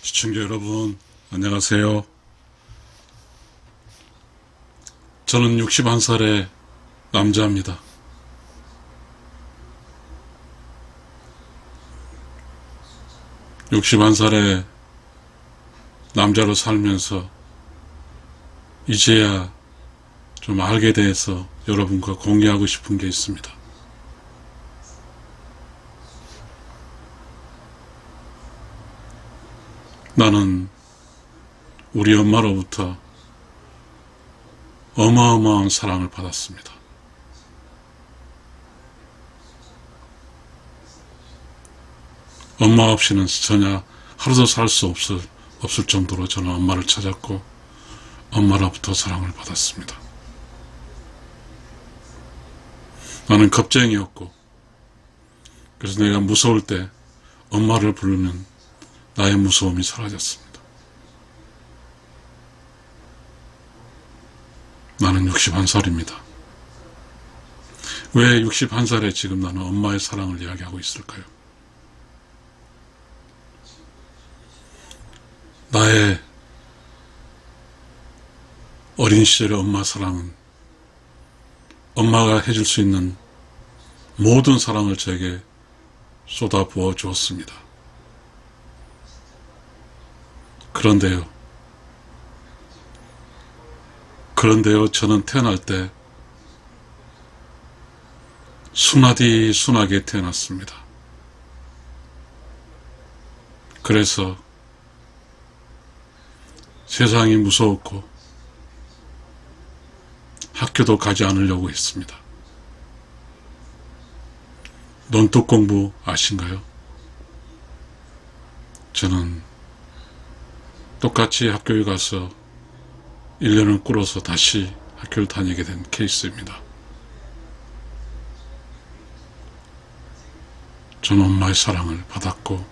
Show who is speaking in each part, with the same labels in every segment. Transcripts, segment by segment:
Speaker 1: 시청자 여러분, 안녕하세요. 저는 61살의 남자입니다. (61) 살의 남자로 살면서 이제야 좀 알게 돼서 여러분과 공유하고 싶은 게 있습니다. 나는 우리 엄마로부터 어마어마한 사랑을 받았습니다. 엄마 없이는 전혀 하루도 살 수 없을 정도로 저는 엄마를 찾았고 엄마로부터 사랑을 받았습니다. 나는 겁쟁이였고, 그래서 내가 무서울 때 엄마를 부르면 나의 무서움이 사라졌습니다. 나는 61살입니다. 왜 61살에 지금 나는 엄마의 사랑을 이야기하고 있을까요? 나의 어린 시절의 엄마 사랑은 엄마가 해줄 수 있는 모든 사랑을 저에게 쏟아부어 주었습니다. 그런데요, 저는 태어날 때 순하게 태어났습니다. 그래서 세상이 무서웠고 학교도 가지 않으려고 했습니다. 논둑 공부 아신가요? 저는 똑같이 학교에 가서 1년을 꿇어서 다시 학교를 다니게 된 케이스입니다. 저는 엄마의 사랑을 받았고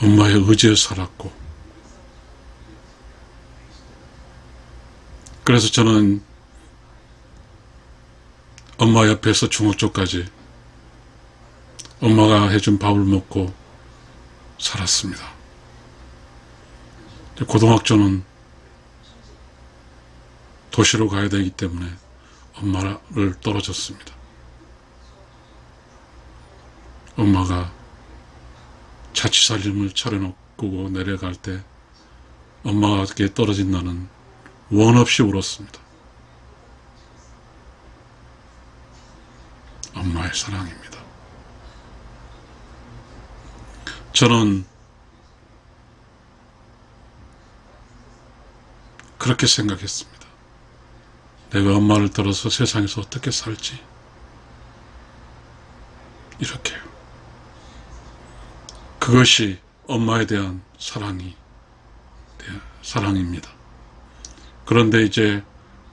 Speaker 1: 엄마의 의지에 살았고, 그래서 저는 엄마 옆에서 중학교까지 엄마가 해준 밥을 먹고 살았습니다. 고등학교는 도시로 가야 되기 때문에 엄마를 떨어졌습니다. 엄마가 자취살림을 차려놓고 내려갈 때 엄마에게 떨어진 나는 원 없이 울었습니다. 엄마의 사랑입니다. 저는 그렇게 생각했습니다. 내가 엄마를 떨어서 세상에서 어떻게 살지? 이렇게요. 그것이 엄마에 대한 사랑입니다. 그런데 이제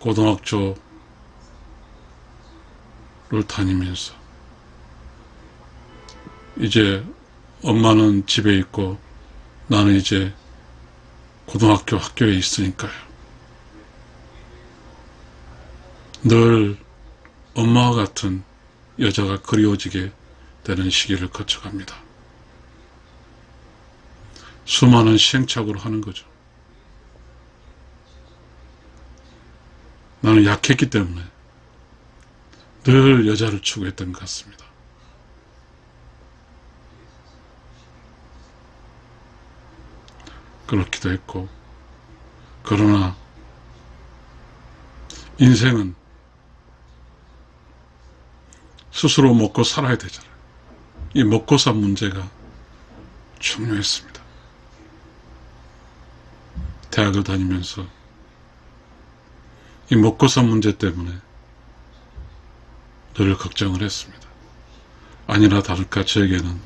Speaker 1: 고등학교를 다니면서 이제 엄마는 집에 있고 나는 이제 학교에 있으니까요. 늘 엄마와 같은 여자가 그리워지게 되는 시기를 거쳐갑니다. 수많은 시행착오를 하는 거죠. 나는 약했기 때문에 늘 여자를 추구했던 것 같습니다. 그렇기도 했고, 그러나 인생은 스스로 먹고 살아야 되잖아요. 이 먹고 산 문제가 중요했습니다. 대학을 다니면서 이 먹고 산 문제 때문에 늘 걱정을 했습니다. 아니나 다를까 저에게는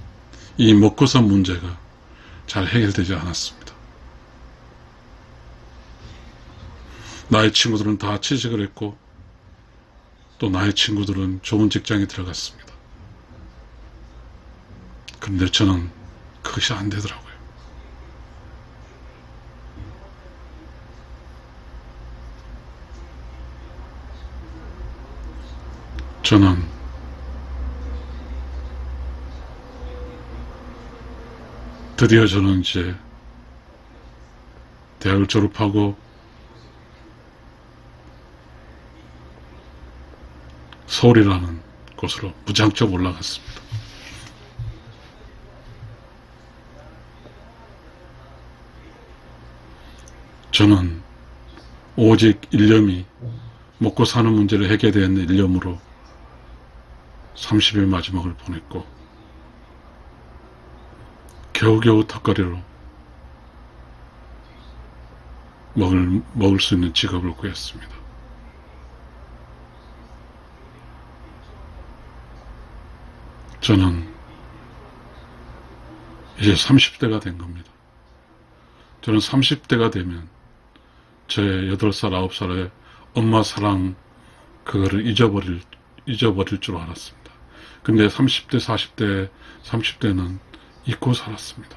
Speaker 1: 이 먹고 산 문제가 잘 해결되지 않았습니다. 나의 친구들은 다 취직을 했고 또 나의 친구들은 좋은 직장에 들어갔습니다. 그런데 저는 그것이 안 되더라고요. 저는 드디어 저는 이제 대학을 졸업하고 서울이라는 곳으로 무장점 올라갔습니다. 저는 오직 일념이 먹고 사는 문제를 해결해야 하는 일념으로 30일 마지막을 보냈고 겨우겨우 턱걸이로 먹을 수 있는 직업을 구했습니다. 저는 이제 30대가 된 겁니다. 저는 30대가 되면 제 8살, 9살의 엄마 사랑 그거를 잊어버릴 줄 알았습니다. 근데 30대, 40대, 30대는 잊고 살았습니다.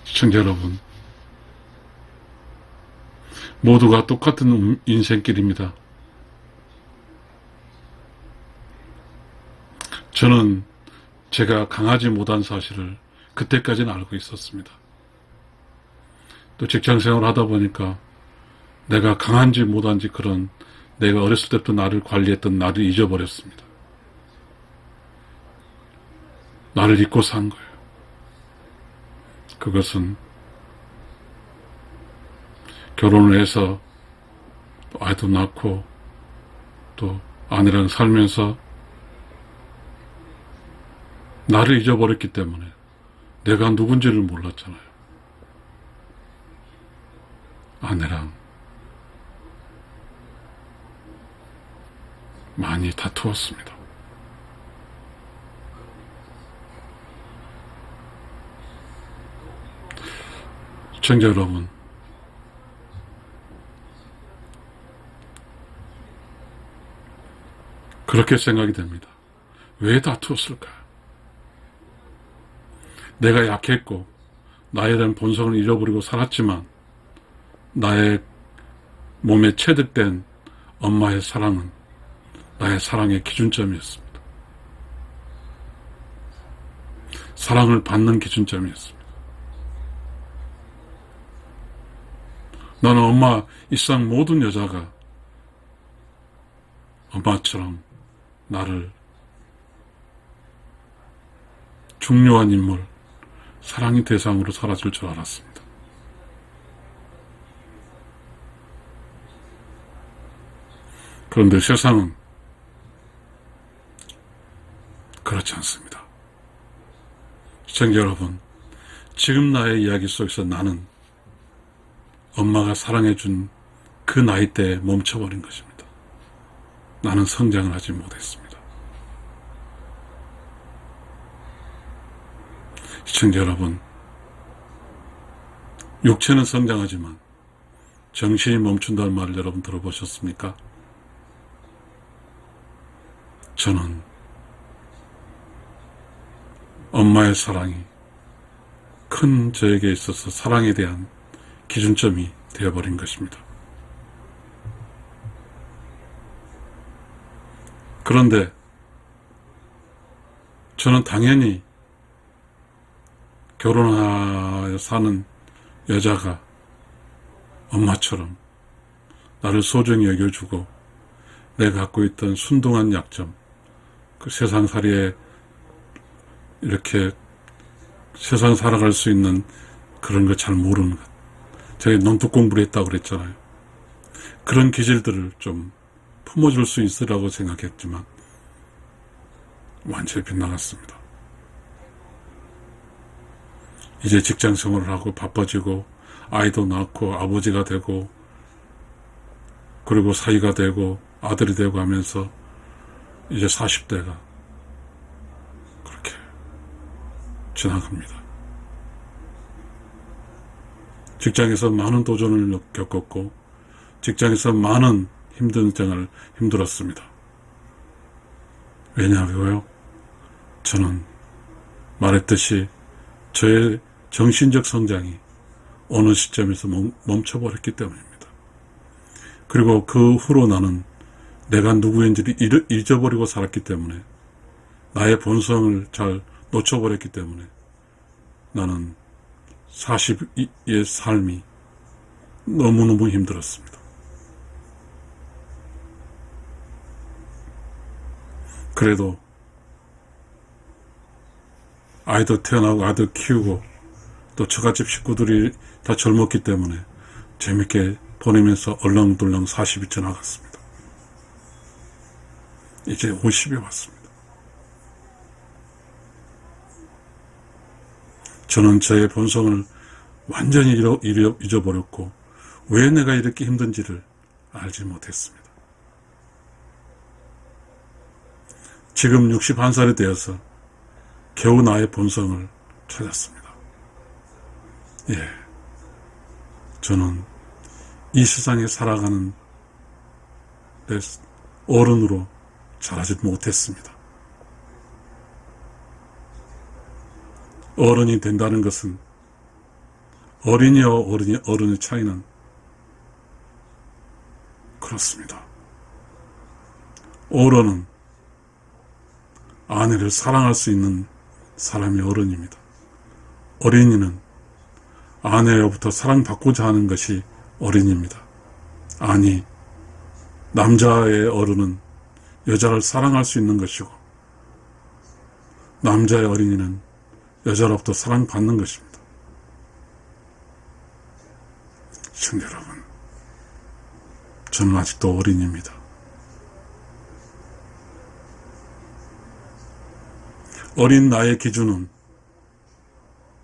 Speaker 1: 시청자 여러분, 모두가 똑같은 인생길입니다. 저는 제가 강하지 못한 사실을 그때까지는 알고 있었습니다. 또 직장생활을 하다 보니까 내가 강한지 못한지 그런 내가 어렸을 때부터 나를 관리했던 나를 잊어버렸습니다. 나를 잊고 산 거예요. 그것은 결혼을 해서 또 아이도 낳고 또 아내랑 살면서 나를 잊어버렸기 때문에 내가 누군지를 몰랐잖아요. 아내랑 많이 다투었습니다. 시청자 여러분, 그렇게 생각이 됩니다. 왜 다투었을까? 내가 약했고 나에 대한 본성을 잃어버리고 살았지만 나의 몸에 체득된 엄마의 사랑은 나의 사랑의 기준점이었습니다. 사랑을 받는 기준점이었습니다. 나는 엄마 이상 모든 여자가 엄마처럼 나를 중요한 인물, 사랑의 대상으로 살아줄 줄 알았습니다. 그런데 세상은 그렇지 않습니다. 시청자 여러분, 지금 나의 이야기 속에서 나는 엄마가 사랑해준 그 나이대에 멈춰버린 것입니다. 나는 성장을 하지 못했습니다. 시청자 여러분, 육체는 성장하지만 정신이 멈춘다는 말을 여러분 들어보셨습니까? 저는 엄마의 사랑이 큰 저에게 있어서 사랑에 대한 기준점이 되어버린 것입니다. 그런데 저는 당연히 결혼하여 사는 여자가 엄마처럼 나를 소중히 여겨주고 내가 갖고 있던 순둥한 약점, 그 세상살이에 이렇게 세상 살아갈 수 있는 그런 거 잘 모르는 것. 제가 논뚝 공부를 했다고 그랬잖아요. 그런 기질들을 좀 품어줄 수 있으라고 생각했지만 완전히 빗나갔습니다. 이제 직장 생활을 하고 바빠지고 아이도 낳고 아버지가 되고 그리고 사위가 되고 아들이 되고 하면서 이제 40대가 그렇게 지나갑니다. 직장에서 많은 도전을 겪었고 직장에서 많은 힘든 생활을 힘들었습니다. 왜냐고요? 저는 말했듯이 저의 정신적 성장이 어느 시점에서 멈춰버렸기 때문입니다. 그리고 그 후로 나는 내가 누구인지를 잊어버리고 살았기 때문에 나의 본성을 잘 놓쳐버렸기 때문에 나는 40의 삶이 너무너무 힘들었습니다. 그래도 아이도 태어나고 아들 키우고 또 처갓집 식구들이 다 젊었기 때문에 재밌게 보내면서 얼렁덜렁 40이 지나갔습니다. 이제 50이 왔습니다. 저는 저의 본성을 완전히 잊어버렸고 왜 내가 이렇게 힘든지를 알지 못했습니다. 지금 61살이 되어서 겨우 나의 본성을 찾았습니다. 예, 저는 이 세상에 살아가는 어른으로 자라지 못했습니다. 어른이 된다는 것은 어린이와 어른의 차이는 그렇습니다. 어른은 아내를 사랑할 수 있는 사람이 어른입니다. 어린이는 아내로부터 사랑받고자 하는 것이 어린입니다. 아니, 남자의 어른은 여자를 사랑할 수 있는 것이고 남자의 어린이는 여자로부터 사랑받는 것입니다. 시청자 여러분, 저는 아직도 어린입니다. 어린 나의 기준은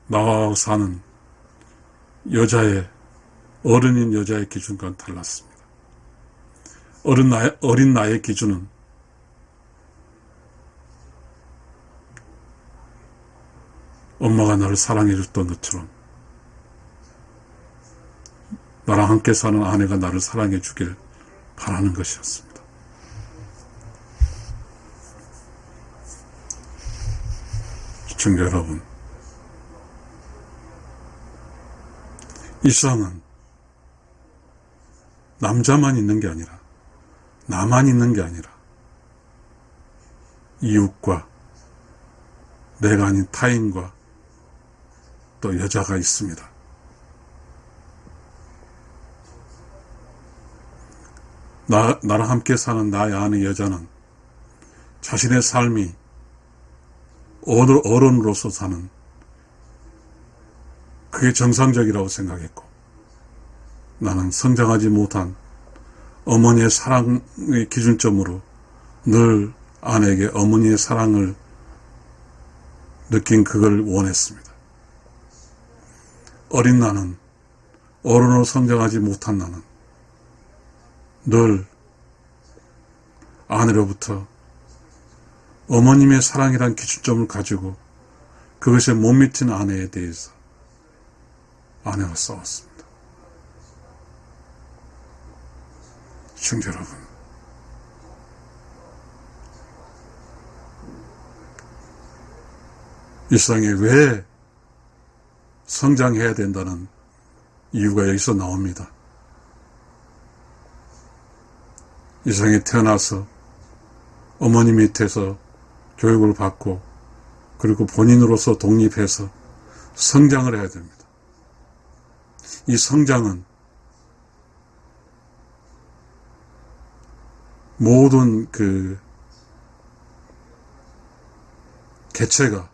Speaker 1: 나와 사는 어른인 여자의 기준과는 달랐습니다. 어린 나의 기준은 엄마가 나를 사랑해줬던 것처럼 나랑 함께 사는 아내가 나를 사랑해주길 바라는 것이었습니다. 시청자 여러분, 이 세상은 남자만 있는 게 아니라 나만 있는 게 아니라 이웃과 내가 아닌 타인과 또 여자가 있습니다. 나랑 함께 사는 나의 아내 여자는 자신의 삶이 어른으로서 사는 그게 정상적이라고 생각했고 나는 성장하지 못한 어머니의 사랑의 기준점으로 늘 아내에게 어머니의 사랑을 느낀 그걸 원했습니다. 어린 나는 어른으로 성장하지 못한 나는 늘 아내로부터 어머님의 사랑이란 기준점을 가지고 그것에 못 미친 아내에 대해서 아내와 싸웠습니다. 시청자 여러분, 이 세상에 왜 성장해야 된다는 이유가 여기서 나옵니다. 이 세상에 태어나서 어머니 밑에서 교육을 받고 그리고 본인으로서 독립해서 성장을 해야 됩니다. 이 성장은 모든 개체가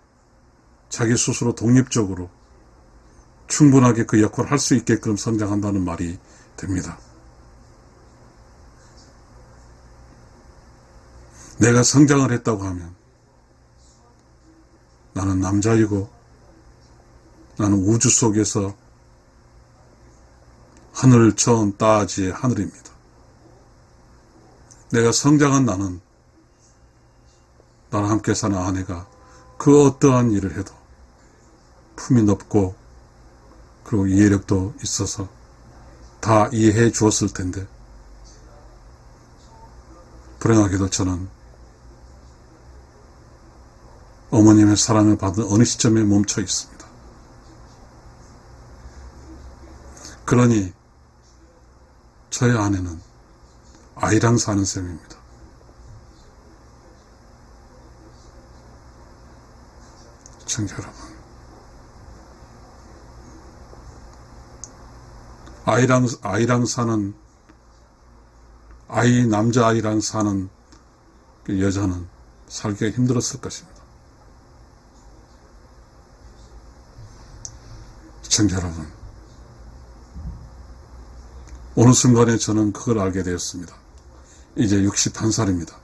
Speaker 1: 자기 스스로 독립적으로 충분하게 그 역할을 할 수 있게끔 성장한다는 말이 됩니다. 내가 성장을 했다고 하면 나는 남자이고 나는 우주 속에서 하늘 전 따지의 하늘입니다. 내가 성장한 나는 나랑 함께 사는 아내가 그 어떠한 일을 해도 품이 넓고 그리고 이해력도 있어서 다 이해해 주었을 텐데 불행하게도 저는 어머님의 사랑을 받은 어느 시점에 멈춰 있습니다. 그러니 저의 아내는 아이랑 사는 셈입니다. 시청자 여러분, 아이랑 사는, 남자아이랑 사는 그 여자는 살기가 힘들었을 것입니다. 시청자 여러분, 어느 순간에 저는 그걸 알게 되었습니다. 이제 61살입니다.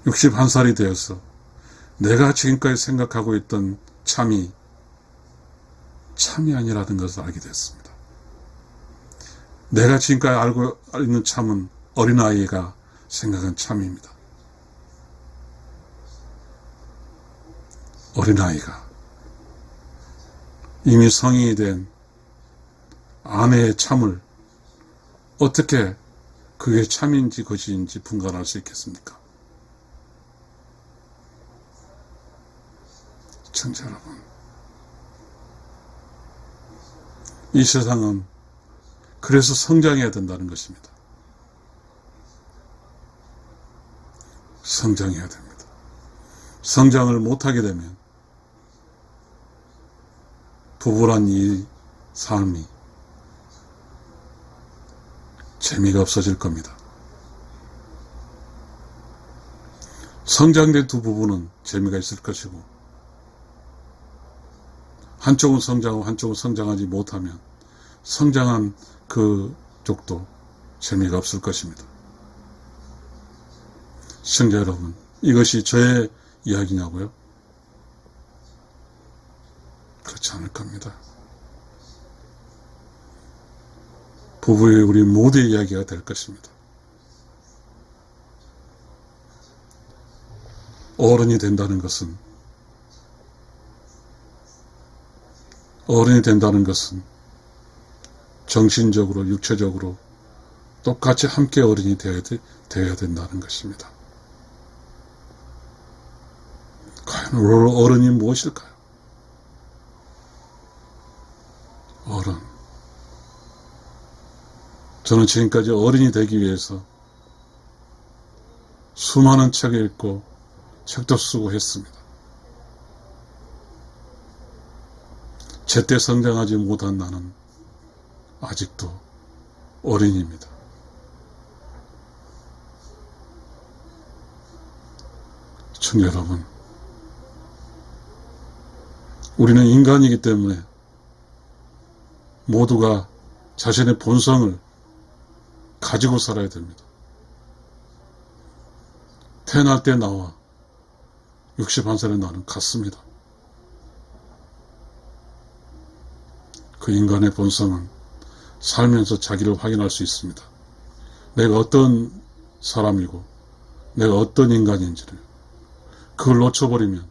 Speaker 1: 61살이 되어서 내가 지금까지 생각하고 있던 참이 아니라는 것을 알게 되었습니다. 내가 지금까지 알고 있는 참은 어린아이가 생각한 참입니다. 어린아이가 이미 성인이 된 아내의 참을 어떻게 그게 참인지 거짓인지 분간할 수 있겠습니까? 시청자 여러분, 이 세상은 그래서 성장해야 된다는 것입니다. 성장해야 됩니다. 성장을 못하게 되면 부부란 이 삶이 재미가 없어질 겁니다. 성장된 두 부부는 재미가 있을 것이고, 한쪽은 성장하고 한쪽은 성장하지 못하면 성장한 그쪽도 재미가 없을 것입니다. 시청자 여러분, 이것이 저의 이야기냐고요? 그렇지 않을 겁니다. 부부의 우리 모두의 이야기가 될 것입니다. 어른이 된다는 것은 정신적으로, 육체적으로 똑같이 함께 어른이 되어야 된다는 것입니다. 과연 어른이 무엇일까요? 어른. 저는 지금까지 어른이 되기 위해서 수많은 책을 읽고 책도 쓰고 했습니다. 제때 성장하지 못한 나는 아직도 어린입니다. 시청자 여러분, 우리는 인간이기 때문에 모두가 자신의 본성을 가지고 살아야 됩니다. 태어날 때 나와 61살의 나는 같습니다. 그 인간의 본성은 살면서 자기를 확인할 수 있습니다. 내가 어떤 사람이고 내가 어떤 인간인지를, 그걸 놓쳐버리면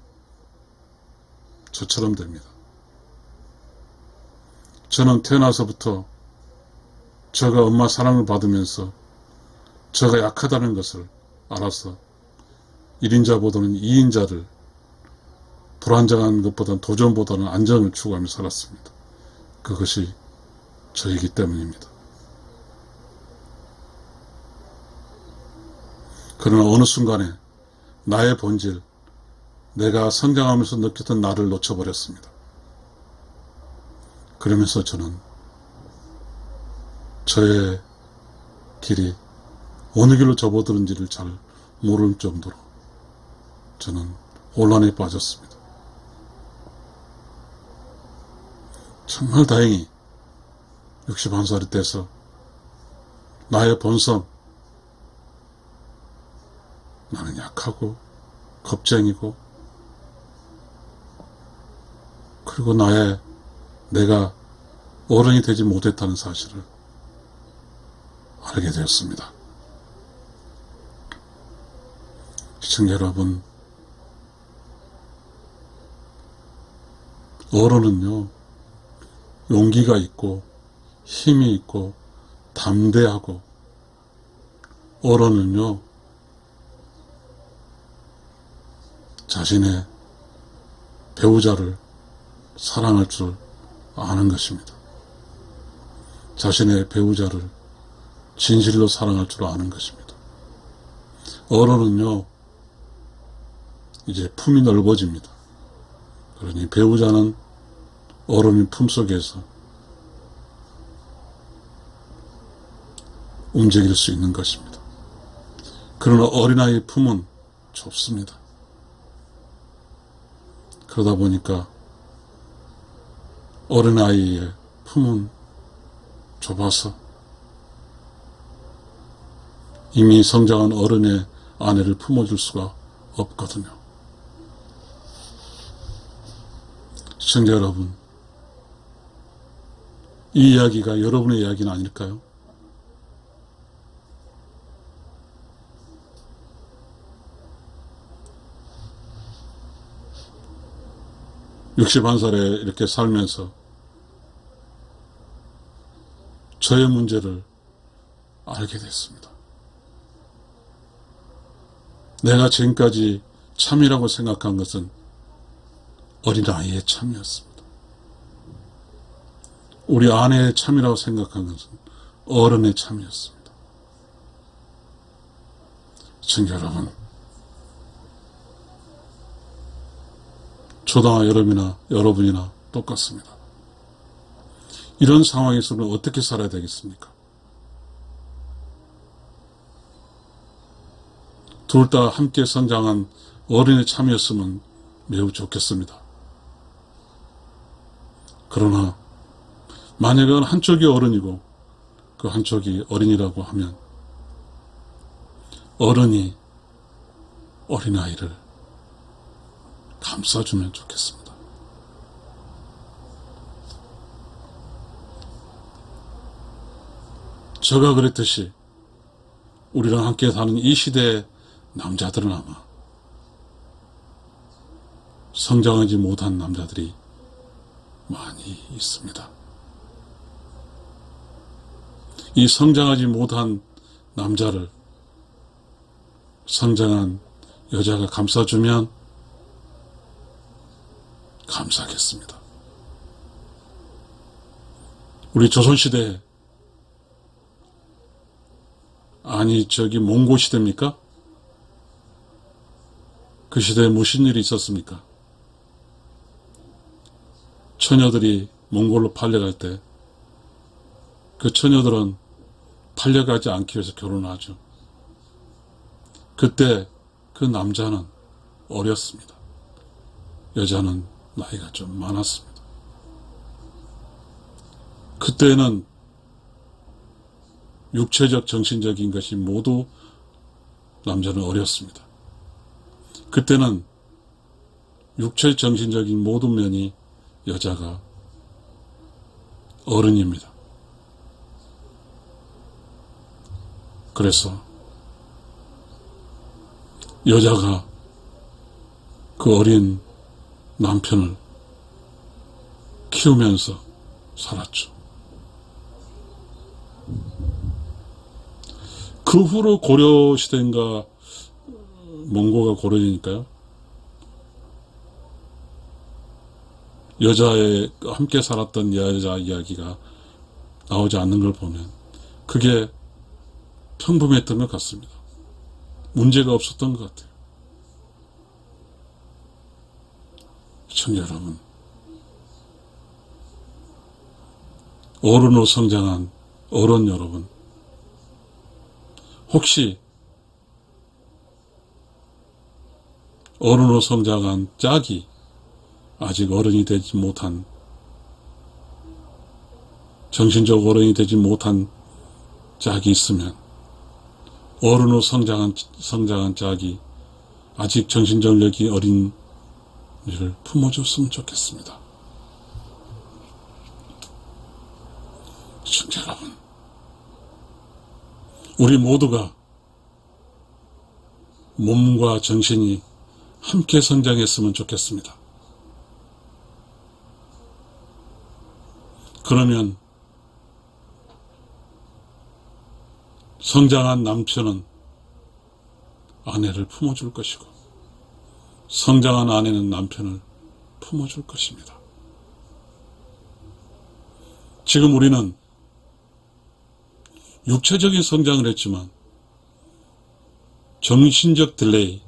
Speaker 1: 저처럼 됩니다. 저는 태어나서부터 저가 엄마 사랑을 받으면서 저가 약하다는 것을 알아서 1인자보다는 2인자를, 불안정한 것보다는 도전보다는 안정을 추구하며 살았습니다. 그것이 저이기 때문입니다. 그러나 어느 순간에 나의 본질, 내가 성장하면서 느꼈던 나를 놓쳐버렸습니다. 그러면서 저는 저의 길이 어느 길로 접어드는지를 잘 모를 정도로 저는 혼란에 빠졌습니다. 정말 다행히 61살이 돼서 나의 본성, 나는 약하고 겁쟁이고, 그리고 내가 어른이 되지 못했다는 사실을 알게 되었습니다. 시청자 여러분, 어른은요, 용기가 있고 힘이 있고 담대하고, 어른은요, 자신의 배우자를 사랑할 줄 아는 것입니다. 자신의 배우자를 진실로 사랑할 줄 아는 것입니다. 어른은요, 이제 품이 넓어집니다. 그러니 배우자는 어른의 품속에서 움직일 수 있는 것입니다. 그러나 어린아이의 품은 좁습니다. 그러다 보니까 어린아이의 품은 좁아서 이미 성장한 어른의 아내를 품어줄 수가 없거든요. 시청자 여러분, 이 이야기가 여러분의 이야기는 아닐까요? 61살에 이렇게 살면서 저의 문제를 알게 됐습니다. 내가 지금까지 참이라고 생각한 것은 어린아이의 참이었습니다. 우리 아내의 참이라고 생각한 것은 어른의 참이었습니다. 시청자 여러분, 저도 여러분이나 똑같습니다. 이런 상황에서는 어떻게 살아야 되겠습니까? 둘 다 함께 성장한 어린의 참이었으면 매우 좋겠습니다. 그러나 만약에 한쪽이 어른이고 그 한쪽이 어린이라고 하면 어른이 어린아이를 감싸주면 좋겠습니다. 제가 그랬듯이 우리랑 함께 사는 이 시대의 남자들은 아마 성장하지 못한 남자들이 많이 있습니다. 이 성장하지 못한 남자를 성장한 여자가 감싸주면 감사하겠습니다. 우리 조선시대에, 아니 몽고 시대입니까? 그 시대에 무슨 일이 있었습니까? 처녀들이 몽골로 팔려갈 때 그 처녀들은 팔려가지 않기 위해서 결혼하죠. 그때 그 남자는 어렸습니다. 여자는 나이가 좀 많았습니다. 그때는 육체적, 정신적인 것이 모두 남자는 어렸습니다. 그때는 육체, 정신적인 모든 면이 여자가 어른입니다. 그래서 여자가 그 어린 남편을 키우면서 살았죠. 그 후로 고려시대인가 몽고가 고려니까요. 여자의 함께 살았던 여자 이야기가 나오지 않는 걸 보면 그게 평범했던 것 같습니다. 문제가 없었던 것 같아요. 시청자 여러분, 어른으로 성장한 어른 여러분, 혹시 어른으로 성장한 짝이 아직 어른이 되지 못한, 정신적 어른이 되지 못한 짝이 있으면 어른으로 성장한 짝이 아직 정신력이 어린 이를 품어줬으면 좋겠습니다. 시청자 여러분, 우리 모두가 몸과 정신이 함께 성장했으면 좋겠습니다. 그러면 성장한 남편은 아내를 품어줄 것이고 성장한 아내는 남편을 품어줄 것입니다. 지금 우리는 육체적인 성장을 했지만 정신적 딜레이,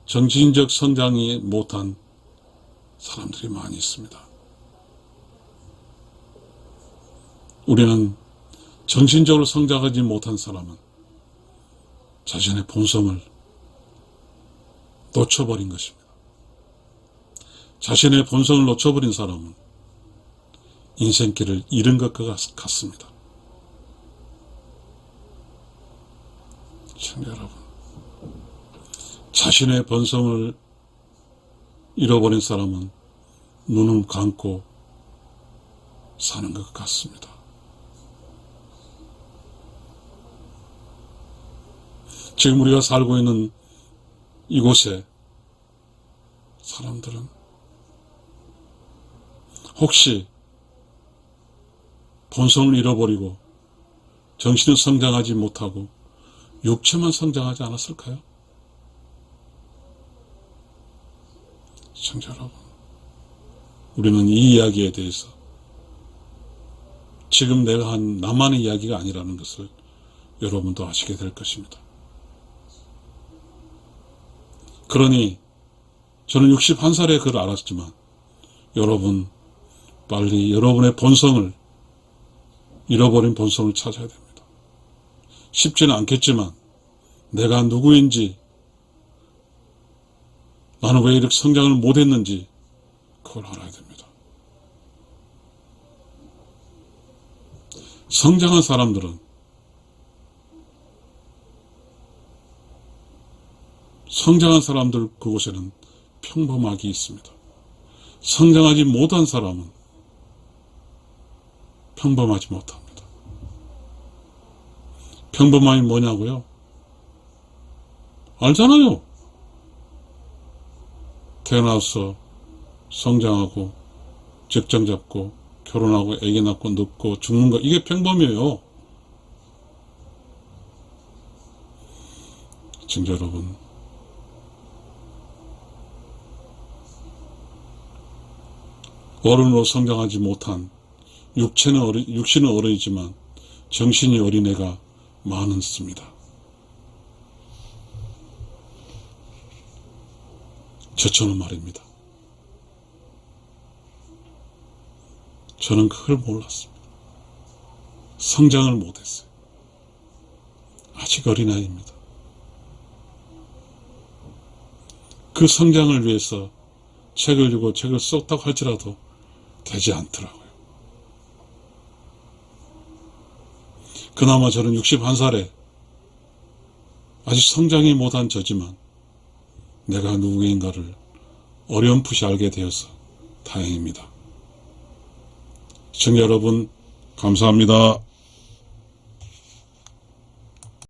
Speaker 1: 정신적 성장이 못한 사람들이 많이 있습니다. 우리는 정신적으로 성장하지 못한 사람은 자신의 본성을 놓쳐버린 것입니다. 자신의 본성을 놓쳐버린 사람은 인생길을 잃은 것과 같습니다. 시청자 여러분, 자신의 본성을 잃어버린 사람은 눈을 감고 사는 것 같습니다. 지금 우리가 살고 있는 이곳에 사람들은 혹시 본성을 잃어버리고 정신은 성장하지 못하고 육체만 성장하지 않았을까요? 시청자 여러분, 우리는 이 이야기에 대해서 지금 내가 한 나만의 이야기가 아니라는 것을 여러분도 아시게 될 것입니다. 그러니 저는 61살에 그걸 알았지만 여러분 빨리 여러분의 본성을, 잃어버린 본성을 찾아야 됩니다. 쉽지는 않겠지만 내가 누구인지, 나는 왜 이렇게 성장을 못했는지 그걸 알아야 됩니다. 성장한 사람들은 그곳에는 평범하게 있습니다. 성장하지 못한 사람은 평범하지 못합니다. 평범함이 뭐냐고요? 알잖아요. 태어나서 성장하고 직장 잡고 결혼하고 애기 낳고 늙고 죽는 거, 이게 평범이에요. 시청자 여러분, 어른으로 성장하지 못한 육신은 어린이지만 정신이 어린 애가 많습니다. 저처럼 말입니다. 저는 그걸 몰랐습니다. 성장을 못했어요. 아직 어린아이입니다. 그 성장을 위해서 책을 읽고 책을 썼다고 할지라도 되지 않더라고요. 그나마 저는 61살에 아직 성장이 못한 저지만 내가 누구인가를 어렴풋이 알게 되어서 다행입니다. 시청자 여러분, 감사합니다.